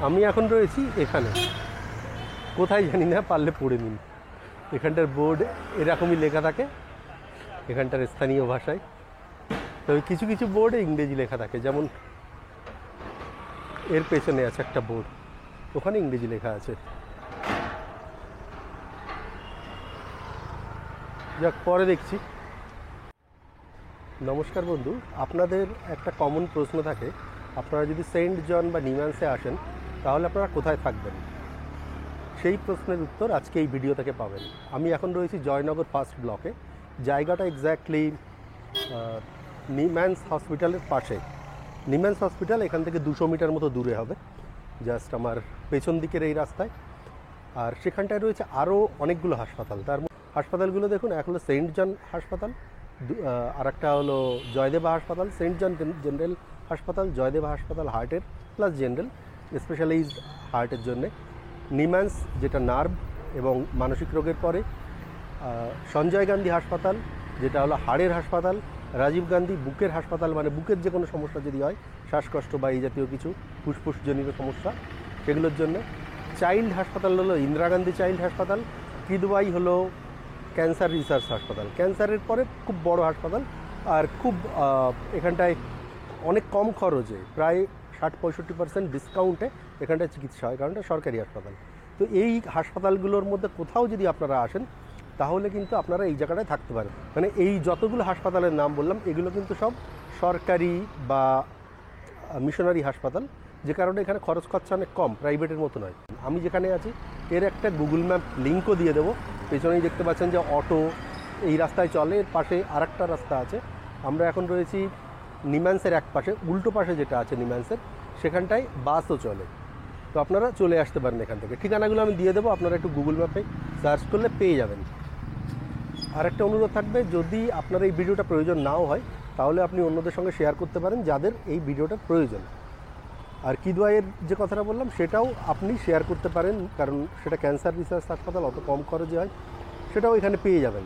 আমি এখন রয়েছি এখানে, কোথায় জানি না, পারলে পড়ে নিন। এখানটার বোর্ড এরকমই লেখা থাকে, এখানটার স্থানীয় ভাষায়। তবে কিছু কিছু বোর্ডে ইংরেজি লেখা থাকে, যেমন এর পেছনে আছে একটা বোর্ড, ওখানে ইংরেজি লেখা আছে। যাক, পরে দেখছি। নমস্কার বন্ধু, আপনাদের একটা কমন প্রশ্ন থাকে, আপনারা যদি সেন্ট জন বা নিম্যান্সে আসেন তাহলে আপনারা কোথায় থাকবেন? সেই প্রশ্নের উত্তর আজকে এই ভিডিও থেকে পাবেন। আমি এখন রয়েছি জয়নগর ফার্স্ট ব্লকে। জায়গাটা এক্স্যাক্টলি নিম্যান্স হসপিটালের পাশে। নিম্যান্স হসপিটাল এখান থেকে 200 মিটার মতো দূরে হবে, জাস্ট আমার পেছন দিকের এই রাস্তায়। আর সেখানটায় রয়েছে আরও অনেকগুলো হাসপাতাল। তার হাসপাতালগুলো দেখুন, এক হলো সেন্ট জন হাসপাতাল, আর একটা হলো জয়দেবা হাসপাতাল। সেন্ট জন জেনারেল হাসপাতাল, জয়দেবা হাসপাতাল হার্টের প্লাস জেনারেল, স্পেশালাইজড হার্টের জন্যে। নিম্যান্স যেটা নার্ভ এবং মানসিক রোগের পরে। সঞ্জয় গান্ধী হাসপাতাল যেটা হলো হাড়ের হাসপাতাল। রাজীব গান্ধী বুকের হাসপাতাল, মানে বুকের যে কোনো সমস্যা যদি হয়, শ্বাসকষ্ট বা এই জাতীয় কিছু ফুসফুসজনিত সমস্যা, সেগুলোর জন্য। চাইল্ড হাসপাতাল হলো ইন্দিরা গান্ধী চাইল্ড হাসপাতাল। কিদওয়াই হলো ক্যান্সার রিসার্চ হাসপাতাল, ক্যান্সারের পরে খুব বড় হাসপাতাল। আর খুব এখানটায় অনেক কম খরচে, প্রায় 60-65% ডিসকাউন্টে এখানটায় চিকিৎসা হয়, কারণ এটা সরকারি হাসপাতাল। তো এই হাসপাতালগুলোর মধ্যে কোথাও যদি আপনারা আসেন তাহলে কিন্তু আপনারা এই জায়গাটায় থাকতে পারেন। মানে এই যতগুলো হাসপাতালের নাম বললাম এগুলো কিন্তু সব সরকারি বা মিশনারি হাসপাতাল, যে কারণে এখানে খরচ খরচা অনেক কম, প্রাইভেটের মতো নয়। আমি যেখানে আছি এর একটা গুগল ম্যাপ লিঙ্কও দিয়ে দেবো। পেছনেই দেখতে পাচ্ছেন যে অটো এই রাস্তায় চলে, এর পাশে আরেকটা রাস্তা আছে। আমরা এখন রয়েছি নিম্যান্সের এক পাশে, উল্টো পাশে যেটা আছে নিম্যান্সের, সেখানটায় বাসও চলে। তো আপনারা চলে আসতে পারেন এখান থেকে। ঠিকানাগুলো আমি দিয়ে দেবো, আপনারা একটু গুগল ম্যাপে সার্চ করলে পেয়ে যাবেন। আর একটা অনুরোধ থাকবে, যদি আপনার এই ভিডিওটা প্রয়োজন নাও হয় তাহলে আপনি অন্যদের সঙ্গে শেয়ার করতে পারেন যাদের এই ভিডিওটার প্রয়োজন। আর কিদওয়াইয়ের যে কথাটা বললাম সেটাও আপনি শেয়ার করতে পারেন, কারণ সেটা ক্যান্সার রিসার্চ হাসপাতাল, অত কম খরচে হয়, সেটাও এখানে পেয়ে যাবেন।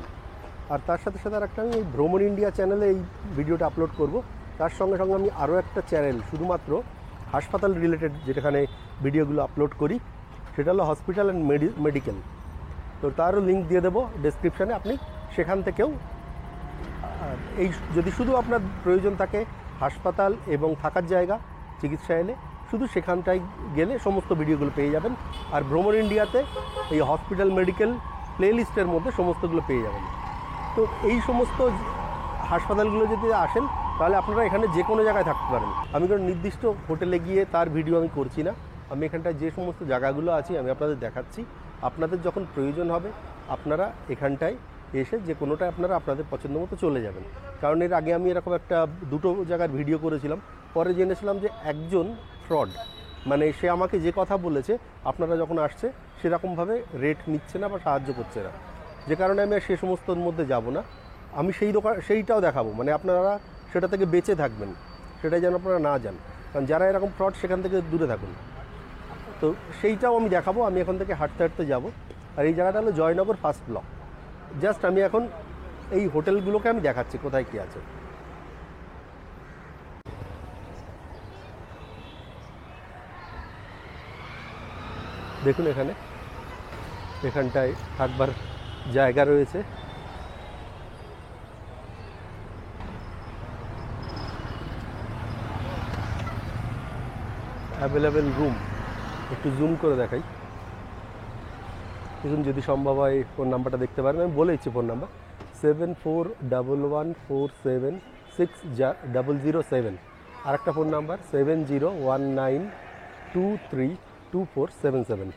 আর তার সাথে সাথে আর একটা, আমি এই ভ্রমণ ইন্ডিয়া চ্যানেলে এই ভিডিওটা আপলোড করব। তার সঙ্গে সঙ্গে আমি আরও একটা চ্যানেল শুধুমাত্র হাসপাতাল রিলেটেড যেখানে ভিডিওগুলো আপলোড করি, সেটা হলো হসপিটাল অ্যান্ড মেডিকেল। তো তারও লিঙ্ক দিয়ে দেবো ডেসক্রিপশানে, আপনি সেখান থেকেও এই যদি শুধু আপনার প্রয়োজন থাকে হাসপাতাল এবং থাকার জায়গা, চিকিৎসা এলে শুধু সেখানটায় গেলে সমস্ত ভিডিওগুলো পেয়ে যাবেন। আর ভ্রমণ ইন্ডিয়াতে এই হসপিটাল মেডিকেল প্লেলিস্টের মধ্যে সমস্তগুলো পেয়ে যাবেন। তো এই সমস্ত হাসপাতালগুলো যদি আসেন তাহলে আপনারা এখানে যে কোনো জায়গায় থাকতে পারেন। আমি কোনো নির্দিষ্ট হোটেলে গিয়ে তার ভিডিও আমি করছি না, আমি এখানটায় যে সমস্ত জায়গাগুলো আছে আমি আপনাদের দেখাচ্ছি। আপনাদের যখন প্রয়োজন হবে আপনারা এখানটায় এসে যে কোনোটায় আপনারা আপনাদের পছন্দ মতো চলে যাবেন। কারণ এর আগে আমি এরকম দুটো জায়গার ভিডিও করেছিলাম, পরে জেনেছিলাম যে একজন ফ্রড, মানে সে আমাকে যে কথা বলেছে আপনারা যখন আসছে সেরকমভাবে রেট নিচ্ছে না বা সাহায্য করছে না, যে কারণে আমি আর সে সমস্তর মধ্যে যাব না। আমি সেইটাও দেখাবো, মানে আপনারা সেটা থেকে বেঁচে থাকবেন, সেটাই যেন আপনারা না যান। কারণ যারা এরকম ফ্রড সেখান থেকে দূরে থাকুন। তো সেইটাও আমি দেখাবো। আমি এখন থেকে হাঁটতে হাঁটতে যাব। আর এই জায়গাটা হলো জয়নগর ফার্স্ট ব্লক। জাস্ট আমি এখন এই হোটেলগুলোকে আমি দেখাচ্ছি কোথায় কী আছে। দেখুন এখানটায় থাকবার জায়গা রয়েছে। অ্যাভেলেবেল রুম একটু জুম করে দেখাই, দেখুন যদি সম্ভব হয়। ফোন নাম্বারটা দেখতে পারেন, আমি বলে দিচ্ছি ফোন নাম্বার 7411476007। আর একটা ফোন নাম্বার 7019232477।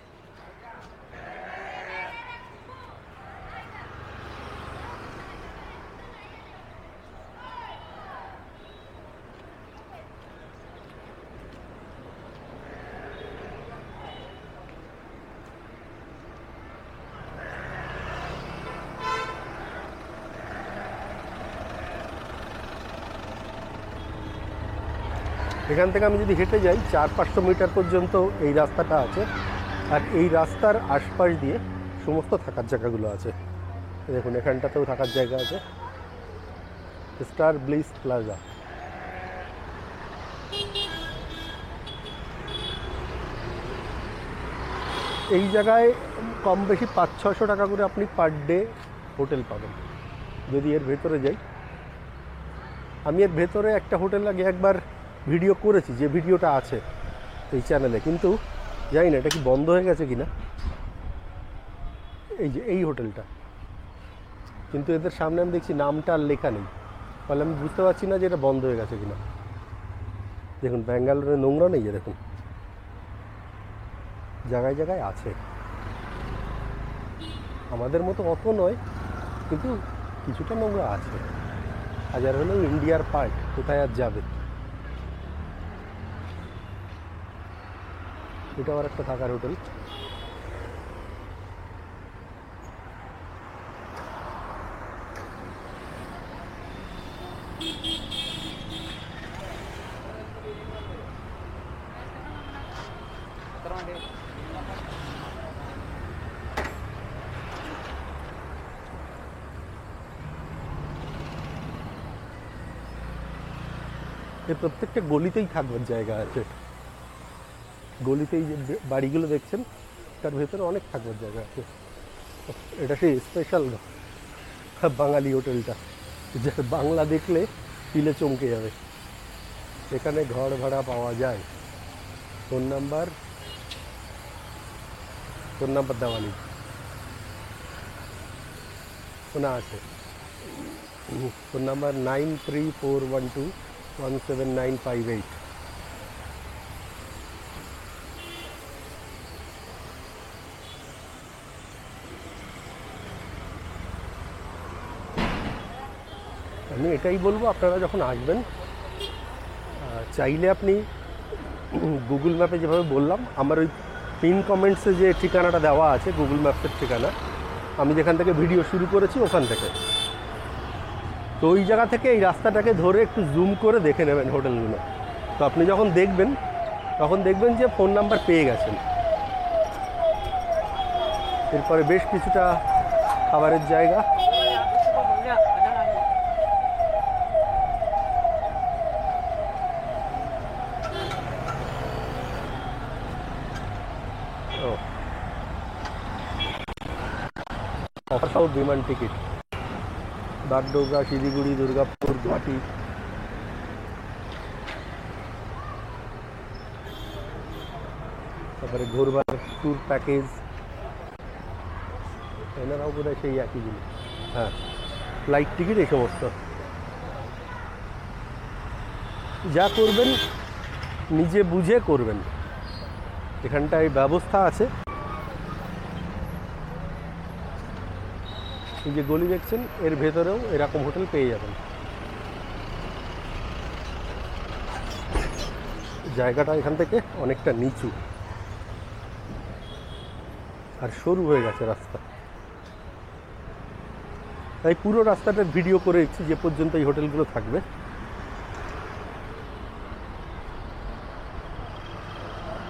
এখান থেকে আমি যদি হেঁটে যাই 400-500 মিটার পর্যন্ত এই রাস্তাটা আছে। আর এই রাস্তার আশপাশ দিয়ে সমস্ত থাকার জায়গাগুলো আছে। দেখুন এখানটাতেও থাকার জায়গা আছে, স্টার ব্লিস প্লাজা। এই জায়গায় কম বেশি 500-600 টাকা করে আপনি পার ডে হোটেল পাবেন। যদি এর ভেতরে যাই, আমি এর ভেতরে একটা হোটেল আগে একবার ভিডিও করেছি, যে ভিডিওটা আছে এই চ্যানেলে, কিন্তু জানি না এটা কি বন্ধ হয়ে গেছে কিনা। এই যে এই হোটেলটা, কিন্তু এদের সামনে আমি দেখছি নামটা আর লেখা নেই, ফলে আমি বুঝতে পারছি না যে এটা বন্ধ হয়ে গেছে কিনা। দেখুন ব্যাঙ্গালোরে নোংরা নেই, দেখুন জায়গায় জায়গায় আছে, আমাদের মতো অত নয় কিন্তু কিছুটা নোংরা আছে। হাজার হলেও ইন্ডিয়ার পার্ট, কোথায় আর যাবে। এটা আবার একটা থাকার হোটেল। এর প্রত্যেকটা গলিতেই থাকবার জায়গা আছে, গলিতেই যে বাড়িগুলো দেখছেন তার ভেতরে অনেক থাকবার জায়গা আছে। এটা সেই স্পেশাল বাঙালি হোটেলটা, যার বাংলা দেখলে পিলে চমকে যাবে। এখানে ঘর ভাড়া পাওয়া যায়, ফোন নাম্বার দেওয়া নেই, শোনা আছে। Phone number 9341217958। আমি এটাই বলবো, আপনারা যখন আসবেন চাইলে আপনি গুগল ম্যাপে যেভাবে বললাম, আমার ওই পিন কমেন্টসে যে ঠিকানাটা দেওয়া আছে গুগল ম্যাপের ঠিকানা, আমি যেখান থেকে ভিডিও শুরু করেছি ওখান থেকে, তো ওই জায়গা থেকে এই রাস্তাটাকে ধরে একটু জুম করে দেখে নেবেন হোটেলগুলো। তো আপনি যখন দেখবেন তখন দেখবেন যে ফোন নাম্বার পেয়ে গেছেন। এরপরে বেশ কিছুটা খাবারের জায়গা, অফার সব বিমান টিকিট, বাগডোগরা, শিলিগুড়ি, দুর্গাপুর, গুয়াহাটি। তারপরে ঘুরবার ট্যুর প্যাকেজ, এনারাও বোধ হয় সেই একই জিনিস। হ্যাঁ, ফ্লাইট টিকিট, এই সমস্ত। যা করবেন নিজে বুঝে করবেন, এখানটায় ব্যবস্থা আছে। এই যে গলি দেখছেন এর ভেতরেও এরকম হোটেল পেয়ে যাবেন। জায়গাটা এখান থেকে অনেকটা নিচু আর সরু হয়ে গেছে রাস্তা, তাই পুরো রাস্তাটার ভিডিও করে দিচ্ছি যে পর্যন্ত এই হোটেলগুলো থাকবে।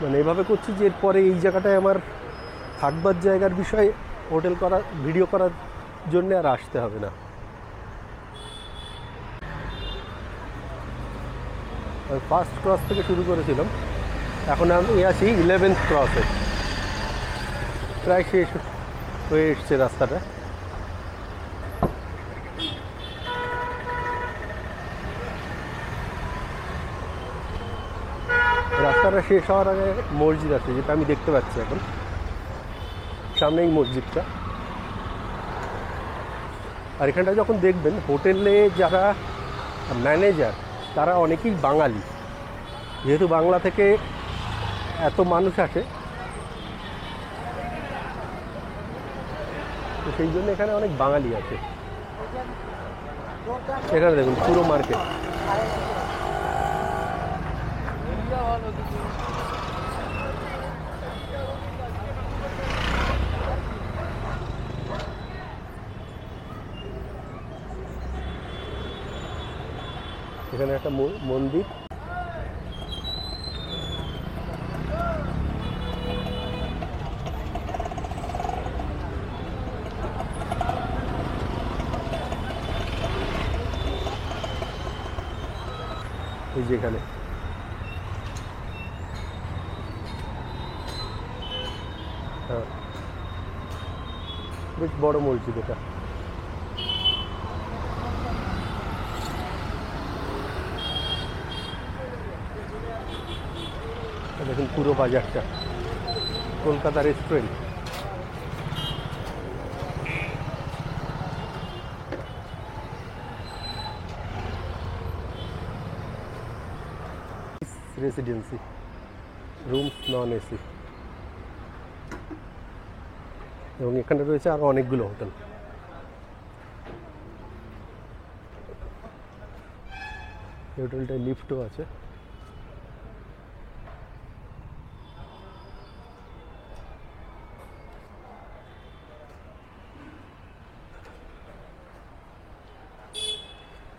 মানে এভাবে করছি যে এরপরে এই জায়গাটায় আমার থাকবার জায়গার বিষয়ে হোটেল করা ভিডিও করার জন্য আর আসতে হবে না। ফার্স্ট ক্রস থেকে শুরু করেছিলাম, এখন আমি আছি 11th ক্রসে, প্রায় শেষ হয়ে এসছে রাস্তাটা। রাস্তাটা শেষ হওয়ার আগে মসজিদ আছে, যেটা আমি দেখতে পাচ্ছি এখন সামনেই মসজিদটা। আর এখানটা যখন দেখবেন হোটেলে যারা ম্যানেজার তারা অনেকেই বাঙালি, যেহেতু বাংলা থেকে এত মানুষ আসে, তো সেই জন্য এখানে অনেক বাঙালি আছে। এখানে দেখুন পুরো মার্কেট, এখানে একটা মন্দির, এই যেখানে হ্যাঁ, বেশ বড় মসজিদ এটা। দেখুন পুরো বাজারটা, Kolkata restaurant. Residency, rooms non AC, এবং এখানে রয়েছে আরও অনেকগুলো হোটেল। এই হোটেলটায় লিফটও আছে।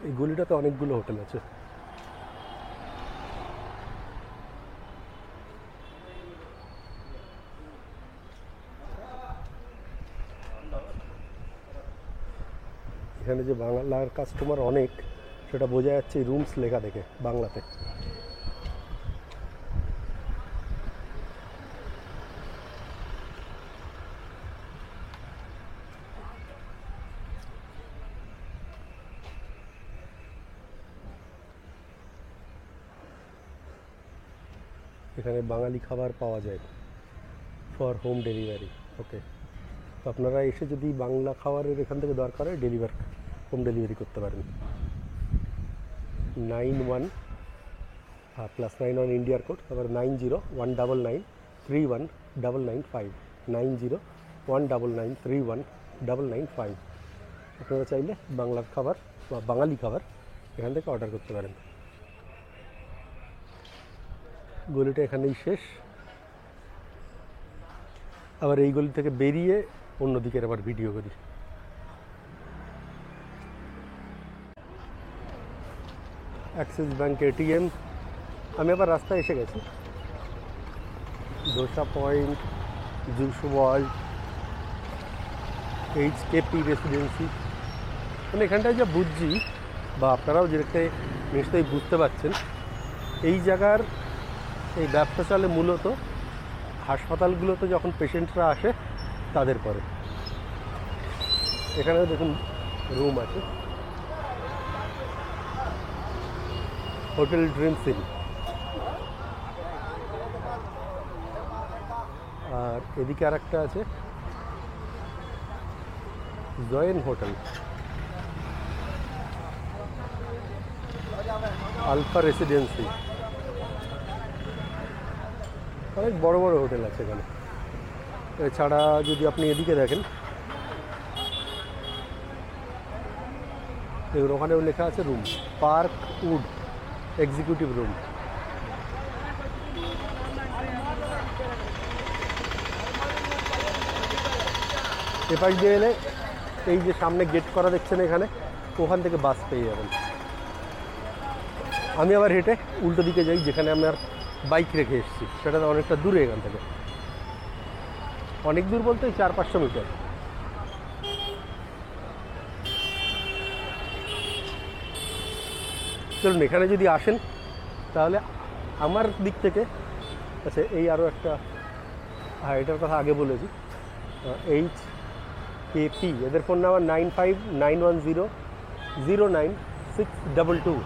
এই গলিটাতে অনেকগুলো হোটেল আছে। এখানে যে বাংলার কাস্টমার অনেক, সেটা বোঝা যাচ্ছে এই রুমস লেখা দেখে বাংলাতে। এখানে বাঙালি খাবার পাওয়া যায় ফর হোম ডেলিভারি। ওকে, তো আপনারা এসে যদি বাংলা খাবারের এখান থেকে দরকার হয়, হোম ডেলিভারি করতে পারেন। 91 +91 ইন্ডিয়ার কোড, তারপর 9019931995, 9019931995। আপনারা চাইলে বাংলার খাবার বা বাঙালি খাবার এখান থেকে অর্ডার করতে পারেন। গলিটা এখানেই শেষ। আবার এই গলি থেকে বেরিয়ে অন্যদিকের আবার ভিডিও করি। Axis bank ATM. আমি আবার রাস্তায় এসে গেছি। Dosa point, juice world, HKP residency. মানে এখানটায় যা বুঝছি, বা আপনারাও যেটা নিশ্চয়ই বুঝতে পারছেন, এই জায়গার এই ব্যবসা চলে মূলত হাসপাতালগুলোতে যখন পেশেন্টরা আসে তাদের পরে। এখানেও দেখুন রুম আছে, হোটেল ড্রিমস ইন। আর এদিকে আর একটা আছে জয়েন হোটেল, আলফা রেসিডেন্সি। অনেক বড় বড় হোটেল আছে এখানে। এছাড়া যদি আপনি এদিকে দেখেন, দেখুন ওখানেও লেখা আছে room, park wood executive room. এপাশ দিয়ে এলে এই যে সামনে গেট করা দেখছেন এখানে, ওখান থেকে বাস পেয়ে যাবেন। আমি আবার হেঁটে উল্টো দিকে যাই, যেখানে আমার বাইক রেখে এসেছি, সেটা অনেকটা দূরে এখান থেকে। অনেক দূর বলতে 400-500 মিটার। চলুন, এখানে যদি আসেন তাহলে আমার দিক থেকে, আচ্ছা এই আরও একটা, হ্যাঁ এটার কথা আগে বলেছি, HKP, এদের ফোন নাম্বার 9591009622।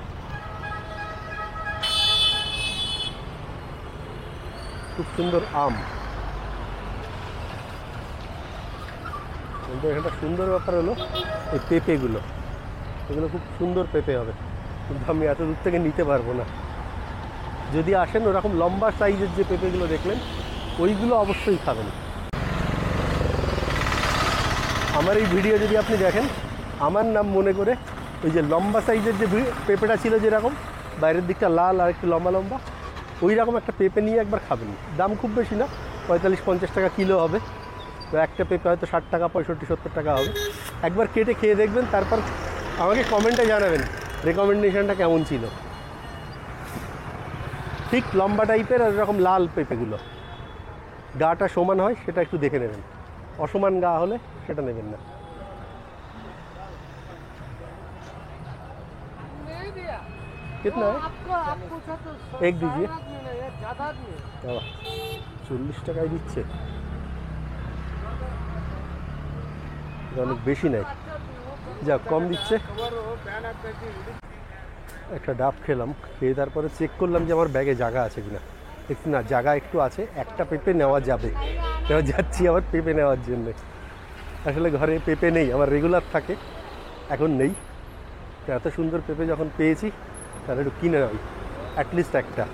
খুব সুন্দর আম। কিন্তু এখানটা সুন্দর ব্যাপার হলো এই পেঁপেগুলো, এগুলো খুব সুন্দর পেঁপে হবে, কিন্তু আমি এত দূর থেকে নিতে পারবো না। যদি আসেন ওরকম লম্বা সাইজের যে পেঁপেগুলো দেখলেন, ওইগুলো অবশ্যই খাবেন। আমার এই ভিডিও যদি আপনি দেখেন, আমার নাম মনে করে ওই যে লম্বা সাইজের যে পেঁপেটা ছিল, যেরকম বাইরের দিকটা লাল আর একটু লম্বা লম্বা, ওই রকম একটা পেঁপে নিয়ে একবার খাবেন। দাম খুব বেশি না, 45-50 টাকা কিলো হবে। তো একটা পেঁপে হয়তো 60 টাকা, 65-70 টাকা হবে। একবার কেটে খেয়ে দেখবেন, তারপর আমাকে কমেন্টে জানাবেন রেকমেন্ডেশনটা কেমন ছিল। ঠিক লম্বা টাইপের আর এরকম লাল পেঁপেগুলো, গাটা সমান হয় সেটা একটু দেখে নেবেন, অসমান গা হলে সেটা নেবেন না। कितना है? एक दीजिए। 40 টাকায় দিচ্ছে। অনেক বেশি নেয়, যা কম দিচ্ছে। একটা ডাব খেলাম, খেয়ে তারপরে চেক করলাম যে আমার ব্যাগে জায়গা আছে কিনা। দেখছি না, জায়গা একটু আছে, একটা পেঁপে নেওয়া যাবে। এবার যাচ্ছি আবার পেঁপে নেওয়ার জন্যে। আসলে ঘরে পেঁপে নেই, আমার রেগুলার থাকে, এখন নেই। তো এত সুন্দর পেঁপে যখন পেয়েছি তাহলে একটু কিনে নেই, অ্যাটলিস্ট একটা।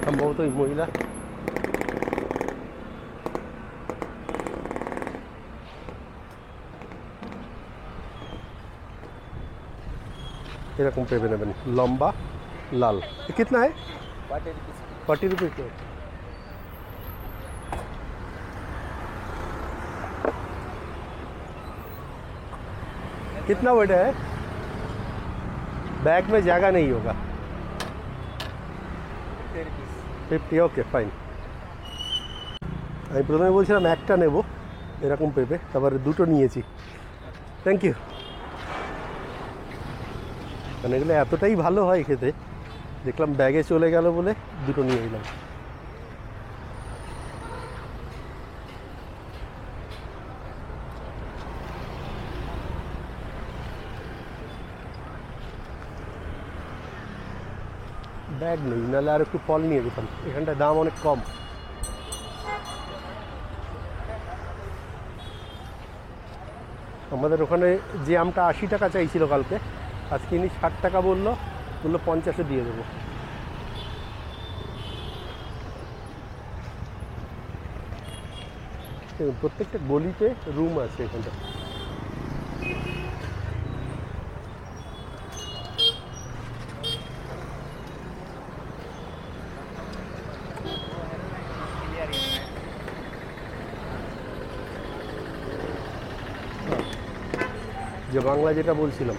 সম্ভবত ওই মহিলা এরকম পেঁপে নেবেন, লম্বা লাল। कितना है? 40 रुपये के। कितना वेट है? बैग में जगह नहीं होगा। 50, ओके फाइन। আমি প্রথমে বলছিলাম একটা নেব এরকম পেঁপে, তারপরে দুটো নিয়েছি। Thank you. মানে এগুলো এতটাই ভালো হয় খেতে, দেখলাম ব্যাগে চলে গেল বলে দুটো নিয়ে এলাম। ব্যাগ নেই, নাহলে আর একটু ফল নিয়ে যেতাম, এখানটায় দাম অনেক কম। আমাদের ওখানে যে আমটা 80 টাকা চাইছিল কালকে, আজকে ইনি 60 টাকা বললো 50-এ দিয়ে দেবো। প্রত্যেকটা গলিতে রুম আছে এখানটা। যে বাংলা যেটা বলছিলাম,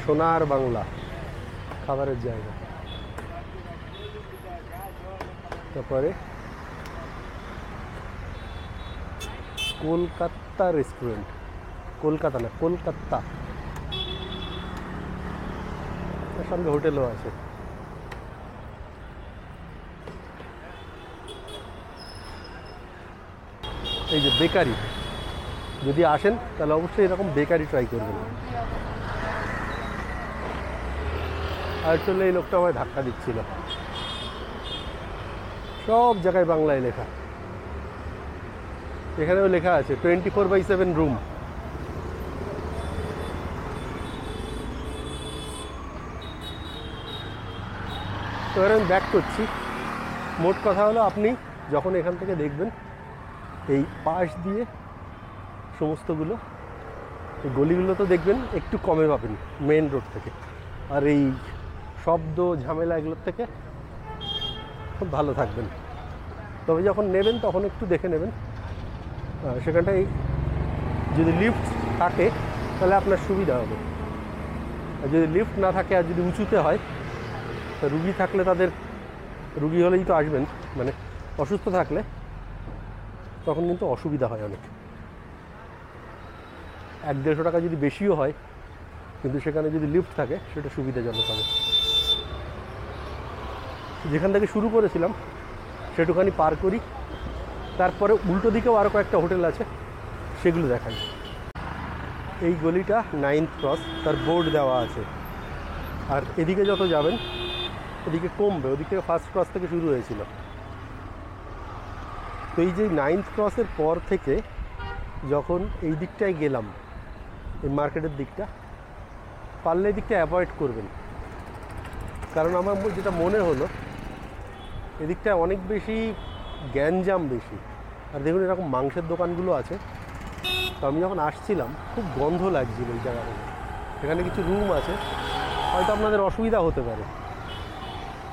সোনার বাংলা খাবারের জায়গা। তারপরে কলকাতা রেস্টুরেন্ট, কলকাতা না কলকাতা, তার সঙ্গে হোটেলও আছে। এই যে বেকারি, যদি আসেন তাহলে অবশ্যই এরকম বেকারি ট্রাই করবেন। আসলে এই লোকটা আমায় ধাক্কা দিচ্ছিল। সব জায়গায় বাংলায় লেখা, এখানেও লেখা আছে 24/7 রুম। এবার আমি ব্যাক করছি। মোট কথা হলো, আপনি যখন এখান থেকে দেখবেন এই পাশ দিয়ে সমস্তগুলো, এই গলিগুলো তো দেখবেন একটু কমে পাবেন মেন রোড থেকে, আর এই শব্দ ঝামেলা এগুলোর থেকে খুব ভালো থাকবেন। তবে যখন নেবেন তখন একটু দেখে নেবেন, সেখানটায় যদি লিফট থাকে তাহলে আপনার সুবিধা হবে। আর যদি লিফট না থাকে আর যদি উঁচুতে হয়, তা রুগী থাকলে তাদের, রুগী হলেই তো আসবেন, মানে অসুস্থ থাকলে তখন কিন্তু অসুবিধা হয় অনেক। 100-150 টাকা যদি বেশিও হয়, কিন্তু সেখানে যদি লিফট থাকে সেটা সুবিধাজনক হবে। যেখান থেকে শুরু করেছিলাম সেটুখানি পার করি, তারপরে উল্টো দিকেও আরও কয়েকটা হোটেল আছে, সেগুলো দেখাই। এই গলিটা 9th ক্রস, তার বোর্ড দেওয়া আছে। আর এদিকে যত যাবেন এদিকে কমবে, ওদিকে ফার্স্ট ক্রস থেকে শুরু হয়েছিল। তো এই যে 9th ক্রসের পর থেকে যখন এই দিকটায় গেলাম, এই মার্কেটের দিকটা, পারলে এই দিকটা অ্যাভয়েড করবেন। কারণ আমার যেটা মনে হলো, এদিকটায় অনেক বেশি গ্যাঞ্জাম বেশি। আর দেখুন এরকম মাংসের দোকানগুলো আছে। তো আমি যখন আসছিলাম খুব গন্ধ লাগছিল এই জায়গাটা। এখানে কিছু রুম আছে, হয়তো আপনাদের অসুবিধা হতে পারে,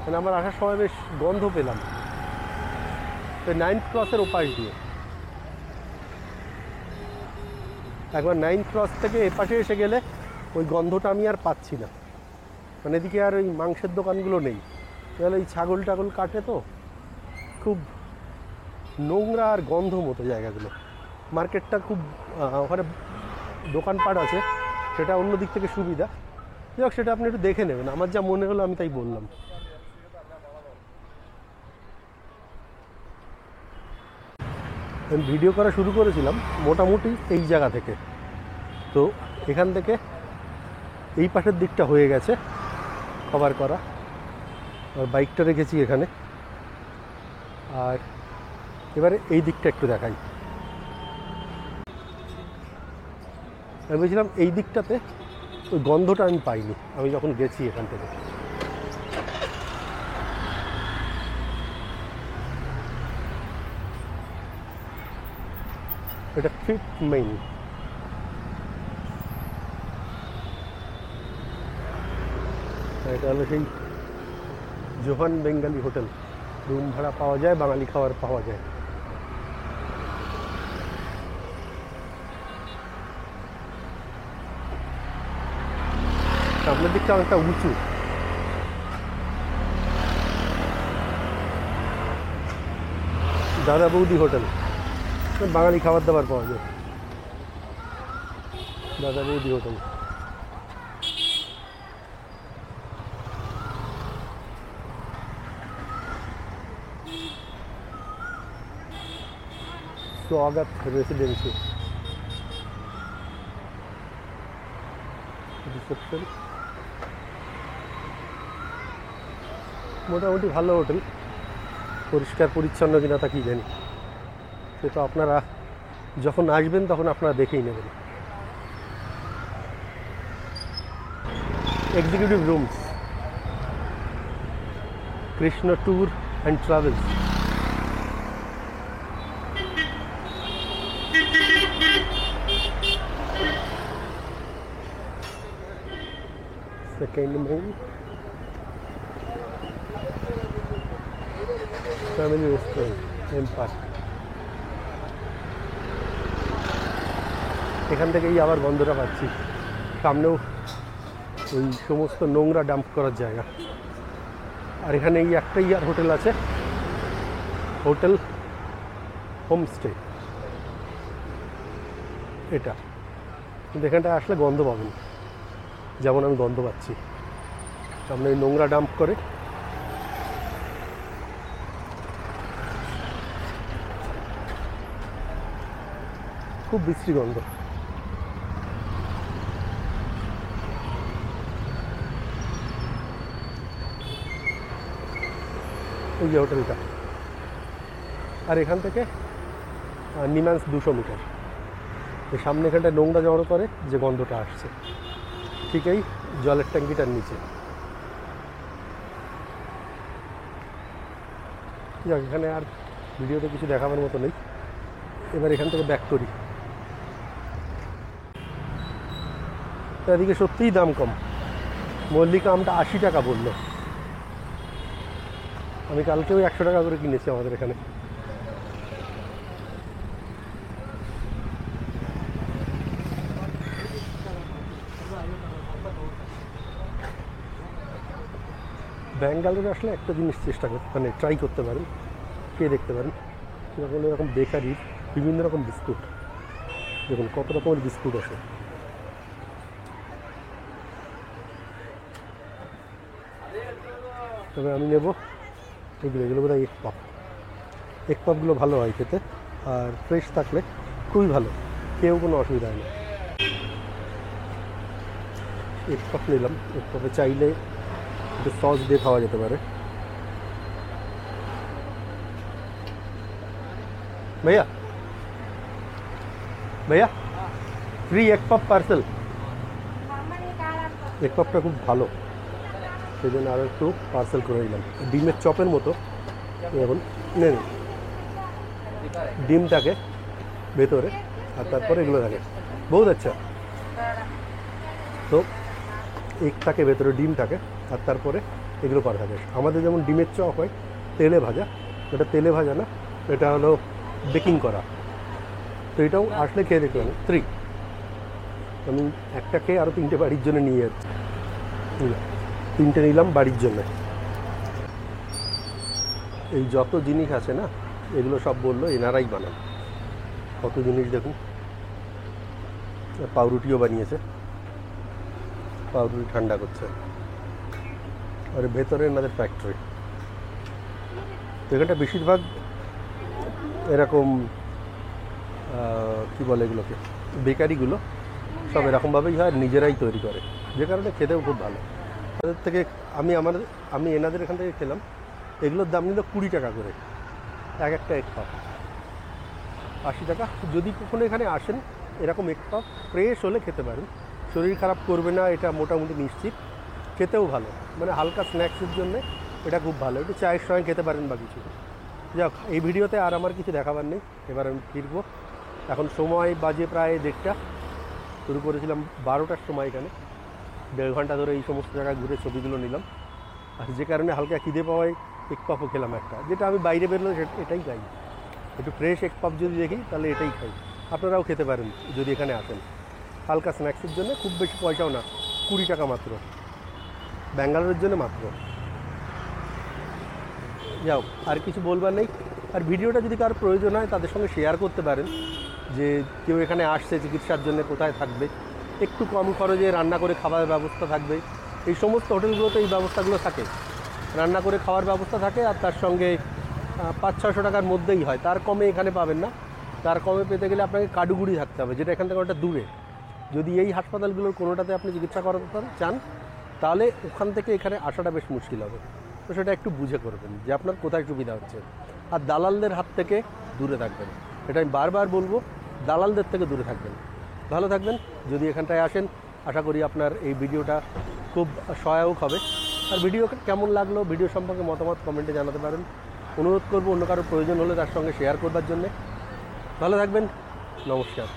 মানে আমার আসার সময় বেশ গন্ধ পেলাম। তো 9th ক্রসের ওপাশ দিয়ে একবার 9th ক্রস থেকে এপাশে এসে গেলে ওই গন্ধটা আমি আর পাচ্ছি না। মানে এদিকে আর ওই মাংসের দোকানগুলো নেই, তাহলে এই ছাগল টাগল কাটে, তো খুব নোংরা আর গন্ধ মতো জায়গাগুলো। মার্কেটটা খুব, ওখানে দোকানপাট আছে, সেটা অন্য দিক থেকে সুবিধা। যাই হোক, সেটা আপনি একটু দেখে নেবেন। আমার যা মনে হলো আমি তাই বললাম। আমি ভিডিও করা শুরু করেছিলাম মোটামুটি এই জায়গা থেকে। তো এখান থেকে এই পাশের দিকটা হয়ে গেছে কভার করা, আর বাইকটা রেখেছি এখানে। আর এবারে এই দিকটা একটু দেখাই। আমি বলছিলাম এই দিকটাতে ওই গন্ধটা আমি পাইনি আমি যখন গেছি এখান থেকে। এটা ফিফথ মেইন। এটা হলো সেই জোহান বেঙ্গালি হোটেল। রুম ভাড়া পাওয়া যায়, বাঙালি খাবার পাওয়া যায়। সামনের দিকটা অনেকটা উঁচু। দাদা বৌদি হোটেল, বাঙালি খাবার দাবার পাওয়া যায়। দাদা বৌদি হোটেল। स्वागत रेसिडेंसी रिसेप्शन। মোটামুটি ভালো হোটেল, পরিষ্কার পরিচ্ছন্ন কিনা তা কি জানি, সেটা আপনারা যখন আসবেন তখন আপনারা দেখেই নেবেন। Executive rooms, Krishna tour and travels. Second main family restaurant M park. এখান থেকেই আবার গন্ধটা পাচ্ছি। সামনেও ওই সমস্ত নোংরা ডাম্প করার জায়গা। আর এখানে এই একটাই আর হোটেল আছে, হোটেল হোমস্টে এটা। কিন্তু এখানটায় আসলে গন্ধ পাবেন, যেমন আমি গন্ধ পাচ্ছি। সামনে ওই নোংরা ডাম্প করে। খুব বিশ্রী গন্ধ। ওই যে হোটেলটা। আর এখান থেকে নিমান্স 200 মিটার। এই সামনে এখানটায় নোংরা জড়ো করে যে গন্ধটা আসছে, ঠিক এই জলের ট্যাঙ্কিটার নিচে। যাক, এখানে আর ভিডিওতে কিছু দেখাবার মতো নেই। এবার এখান থেকে ব্যাক করি। এদিকে সত্যিই দাম কম। মল্লিকা আমটা 80 টাকা বললো। আমি কালকেও 100 টাকা করে কিনেছি আমাদের এখানে। ব্যাঙ্গালোরে আসলে একটা জিনিস চেষ্টা করতে মানে ট্রাই করতে পারেন, খেয়ে দেখতে পারেন। সেরকম এরকম বেকারির বিভিন্ন রকম বিস্কুট, দেখুন কত রকমের বিস্কুট আছে। তবে আমি নেব এগুলো বোধ হয় এগ পাপগুলো ভালো হয় খেতে, আর ফ্রেশ থাকলে খুবই ভালো, খেয়েও কোনো অসুবিধা হয় না। এগ পাপ নিলাম। এগ পাপে চাইলে একটু সস দিয়ে খাওয়া যেতে পারে। भैया भैया फ्री एग पप पार्सल। এগ পাপটা খুব ভালো, সেই জন্য আরও একটু পার্সেল করে নিলাম। ডিমের চপের মতো। এখন নেন ডিমটাকে ভেতরে, আর তারপরে এগুলো থাকে। বহুত আচ্ছা। তো এগ থাকে ভেতরে, ডিম থাকে, আর তারপরে এগুলো পার থাকে। আমাদের যেমন ডিমের চপ হয় তেলে ভাজা, এটা তেলে ভাজা না, এটা হলো বেকিং করা। তো এটাও আসলে খেয়ে দেখতে পারেন। 3 আমি একটা খেয়ে আরও 3টে বাড়ির জন্য নিয়ে যাচ্ছি। 3টে নিলাম বাড়ির জন্য। এই যত জিনিস আছে না, এগুলো সব বললো এনারাই বানান। কত জিনিস দেখুন। পাউরুটিও বানিয়েছে, পাউরুটি ঠান্ডা করছে। আর ভেতরে এনাদের ফ্যাক্টরি। তো এখানটা বেশিরভাগ এরকম কী বলে এগুলোকে, বেকারিগুলো সব এরকমভাবেই হয়, নিজেরাই তৈরি করে, যে কারণে খেতেও খুব ভালো। তাদের থেকে আমি এনাদের এখান থেকে খেলাম, এগুলোর দাম নিল 20 টাকা করে এক একটা এগ পাপ, 80 টাকা। যদি কখনো এখানে আসেন এরকম এগ পাপ ফ্রেশ হলে খেতে পারেন, শরীর খারাপ করবে না এটা মোটামুটি নিশ্চিত, খেতেও ভালো, মানে হালকা স্ন্যাক্সের জন্য এটা খুব ভালো, একটু চায়ের সঙ্গে খেতে পারেন বা কিছু। যাক, এই ভিডিওতে আর আমার কিছু দেখাবার নেই, এবার আমি ফিরবো। এখন সময় বাজে প্রায় 1:30, শুরু করেছিলাম 12টার সময়, এখানে 1.5 ঘন্টা ধরে এই সমস্ত জায়গায় ঘুরে ছবিগুলো নিলাম, আর যে কারণে হালকা খিদে পাওয়ায় এগ পাপও খেলাম একটা, যেটা আমি বাইরে বেরোলে এটাই খাই, একটু ফ্রেশ এগ পাপ যদি দেখি তাহলে এটাই খাই। আপনারাও খেতে পারেন যদি এখানে আসেন, হালকা স্ন্যাক্সের জন্য, খুব বেশি পয়সাও না, 20 টাকা মাত্র, ব্যাঙ্গালোরের জন্য মাত্র। যাও, আর কিছু বলবার নেই। আর ভিডিওটা যদি কারোর প্রয়োজন হয় তাদের সঙ্গে শেয়ার করতে পারেন, যে কেউ এখানে আসছে চিকিৎসার জন্য কোথায় থাকবে, একটু কম খরচে রান্না করে খাওয়ার ব্যবস্থা থাকবে। এই সমস্ত হোটেলগুলোতে এই ব্যবস্থাগুলো থাকে, রান্না করে খাওয়ার ব্যবস্থা থাকে, আর তার সঙ্গে 500-600 টাকার মধ্যেই হয়, তার কমে এখানে পাবেন না। তার কমে পেতে গেলে আপনাকে কাডুগুড়ি থাকতে হবে, যেটা এখান থেকে অনেকটা দূরে। যদি এই হাসপাতালগুলোর কোনোটাতে আপনি চিকিৎসা করাতে চান তাহলে ওখান থেকে এখানে আসাটা বেশ মুশকিল হবে, তো সেটা একটু বুঝে করবেন যে আপনার কোথায় সুবিধা হচ্ছে। আর দালালদের হাত থেকে দূরে থাকবেন, এটা আমি বারবার বলবো, দালালদের থেকে দূরে থাকবেন। ভালো থাকবেন। যদি এখানটায় আসেন, আশা করি আপনার এই ভিডিওটা খুব সহায়ক হবে। আর ভিডিও কেমন লাগলো, ভিডিও সম্পর্কে মতামত কমেন্টে জানাতে পারেন। অনুরোধ করবো অন্য কারোর প্রয়োজন হলে তার সঙ্গে শেয়ার করবার জন্যে। ভালো থাকবেন, নমস্কার।